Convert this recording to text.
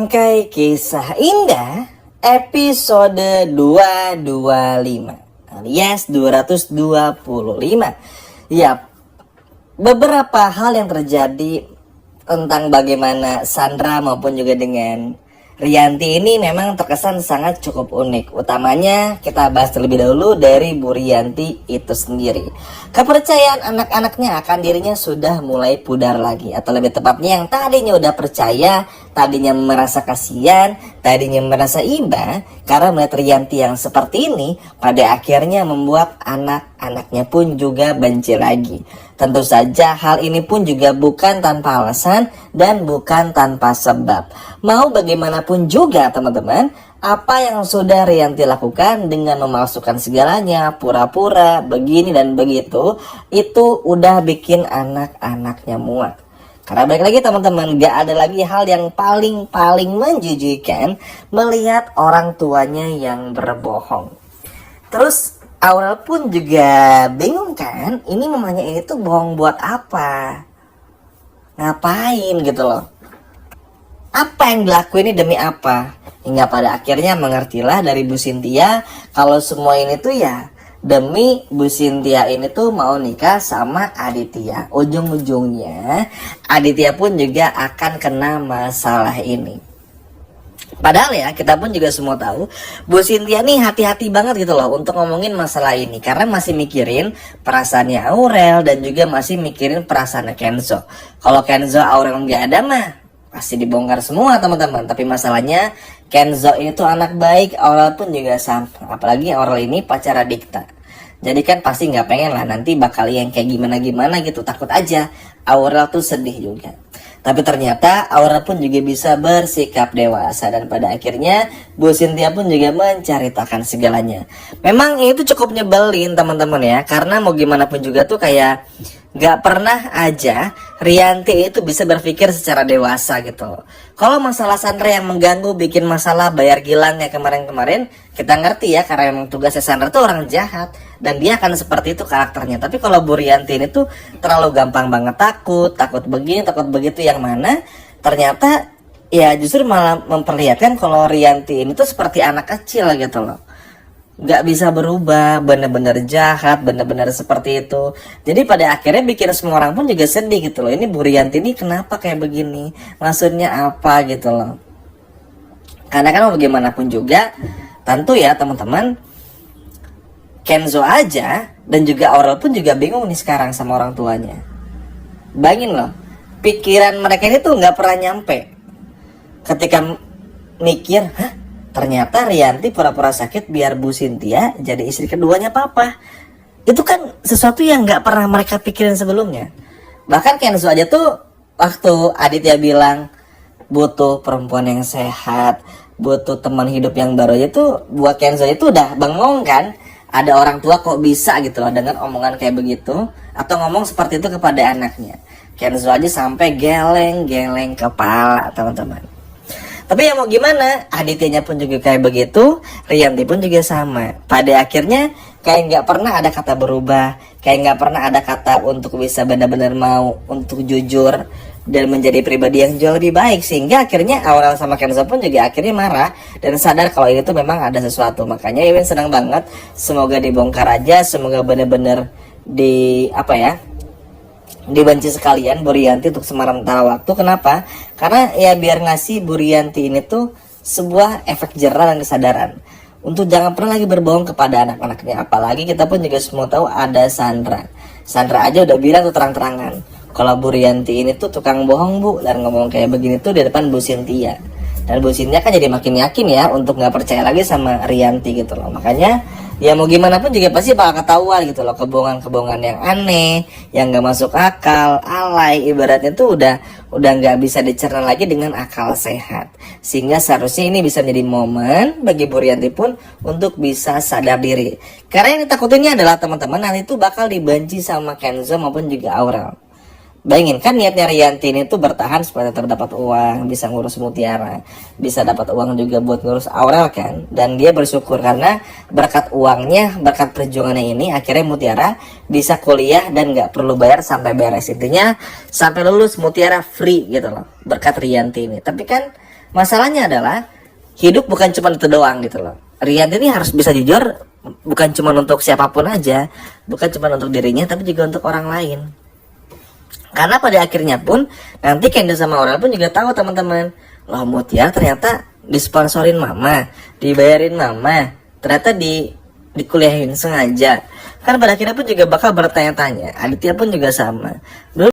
Bangkai Kisah Indah episode 225 alias 225. Ya, beberapa hal yang terjadi tentang bagaimana Sandra maupun juga dengan Rianti ini memang terkesan sangat cukup unik. Utamanya kita bahas terlebih dahulu dari Bu Rianti itu sendiri. Kepercayaan anak-anaknya akan dirinya sudah mulai pudar lagi. Atau lebih tepatnya yang tadinya udah percaya, tadinya merasa kasihan, tadinya merasa iba karena melihat Rianti yang seperti ini, pada akhirnya membuat anak-anaknya pun juga benci lagi. Tentu saja hal ini pun juga bukan tanpa alasan dan bukan tanpa sebab. Mau bagaimanapun juga teman-teman, apa yang sudah Rianti lakukan dengan memalsukan segalanya, pura-pura, begini dan begitu, itu udah bikin anak-anaknya muak. Karena balik lagi teman-teman, gak ada lagi hal yang paling menjijikan melihat orang tuanya yang berbohong. Terus Aurel pun juga bingung kan, ini mamanya ini tuh bohong buat apa? Ngapain gitu loh? Apa yang dilakuin ini demi apa? Hingga pada akhirnya mengertilah dari Bu Cynthia kalau semua ini tuh ya demi Bu Cynthia ini tuh mau nikah sama Aditya. Ujung-ujungnya Aditya pun juga akan kena masalah ini. Padahal ya kita pun juga semua tahu Bu Cynthia nih hati-hati banget gitu loh untuk ngomongin masalah ini. Karena masih mikirin perasaannya Aurel dan juga masih mikirin perasaannya Kenzo. Kalau Kenzo Aurel nggak ada mah pasti dibongkar semua teman-teman. Tapi masalahnya Kenzo itu anak baik, Aurel pun juga sama. Apalagi Aurel ini pacar Adikta. Jadi kan pasti nggak pengen lah nanti bakal yang kayak gimana gitu. Takut aja Aurel tuh sedih juga. Tapi ternyata Aurel pun juga bisa bersikap dewasa. Dan pada akhirnya Bu Cynthia pun juga menceritakan segalanya. Memang itu cukup nyebelin teman-teman ya. Karena mau gimana pun juga tuh kayak gak pernah aja Rianti itu bisa berpikir secara dewasa gitu. Kalau masalah Sandra yang mengganggu, bikin masalah, bayar Gilang ya kemarin-kemarin, kita ngerti ya karena memang tugasnya Sandra tuh orang jahat dan dia akan seperti itu karakternya. Tapi kalau Bu Rianti ini tuh terlalu gampang banget takut begini, takut begitu, yang mana ternyata ya justru malah memperlihatkan kalau Rianti ini tuh seperti anak kecil gitu loh. Gak bisa berubah, bener-bener jahat, bener-bener seperti itu. Jadi pada akhirnya bikin semua orang pun juga sedih gitu loh. Ini Bu Rianti ini kenapa kayak begini? Maksudnya apa gitu loh. Karena kan bagaimanapun juga, tentu ya teman-teman, Kenzo aja dan juga Aurel pun juga bingung nih sekarang sama orang tuanya. Bayangin loh, pikiran mereka ini tuh gak pernah nyampe. Ketika mikir, ternyata Rianti pura-pura sakit biar Bu Cynthia jadi istri keduanya papa. Itu kan sesuatu yang gak pernah mereka pikirin sebelumnya. Bahkan Kenzo aja tuh waktu Aditya bilang butuh perempuan yang sehat, butuh teman hidup yang baru aja tuh, buat Kenzo itu udah bengong kan. Ada orang tua kok bisa gitu loh dengan omongan kayak begitu, atau ngomong seperti itu kepada anaknya. Kenzo aja sampai geleng-geleng kepala teman-teman. Tapi ya mau gimana, Adityanya pun juga kayak begitu, Rianti pun juga sama. Pada akhirnya kayak nggak pernah ada kata berubah, kayak nggak pernah ada kata untuk bisa benar-benar mau untuk jujur dan menjadi pribadi yang jauh lebih baik. Sehingga akhirnya Aurel sama Kenzo pun juga akhirnya marah dan sadar kalau ini tuh memang ada sesuatu. Makanya Iwin senang banget, semoga dibongkar aja, semoga benar-benar dibenci sekalian Bu Rianti untuk sementara waktu. Kenapa? Karena ya biar ngasih Bu Rianti ini tuh sebuah efek jerah dan kesadaran untuk jangan pernah lagi berbohong kepada anak-anaknya. Apalagi kita pun juga semua tahu ada Sandra. Sandra aja udah bilang tuh terang-terangan kalau Bu Rianti ini tuh tukang bohong Bu, dan ngomong kayak begini tuh di depan Bu Cynthia. Dan Bu Cynthia kan jadi makin yakin ya untuk gak percaya lagi sama Rianti gitu loh. Makanya ya mau gimana pun juga pasti bakal ketahuan gitu loh, kebohongan-kebohongan yang aneh, yang gak masuk akal, alay, ibaratnya tuh udah gak bisa dicerna lagi dengan akal sehat. Sehingga seharusnya ini bisa menjadi momen bagi Bu Rianti pun untuk bisa sadar diri. Karena yang ditakutinnya adalah teman-teman nanti tuh bakal dibenci sama Kenzo maupun juga Aurel. Bayangin kan niatnya Rianti ini tuh bertahan supaya tetap dapat uang, bisa ngurus Mutiara, bisa dapat uang juga buat ngurus Aurel kan. Dan dia bersyukur karena berkat uangnya, berkat perjuangannya ini akhirnya Mutiara bisa kuliah dan gak perlu bayar sampai beres. Intinya sampai lulus Mutiara free gitu loh, berkat Rianti ini. Tapi kan Masalahnya adalah hidup bukan cuma itu doang gitu loh. Rian ini harus bisa jujur, bukan cuma untuk siapapun aja, bukan cuma untuk dirinya, tapi juga untuk orang lain. Karena pada akhirnya pun nanti Kendall sama Aurel pun juga tahu teman-teman, loh Mutiara ternyata disponsorin mama, dibayarin mama, ternyata dikuliahin sengaja. Kan pada akhirnya pun juga bakal bertanya-tanya. Aditya pun juga sama. Dulu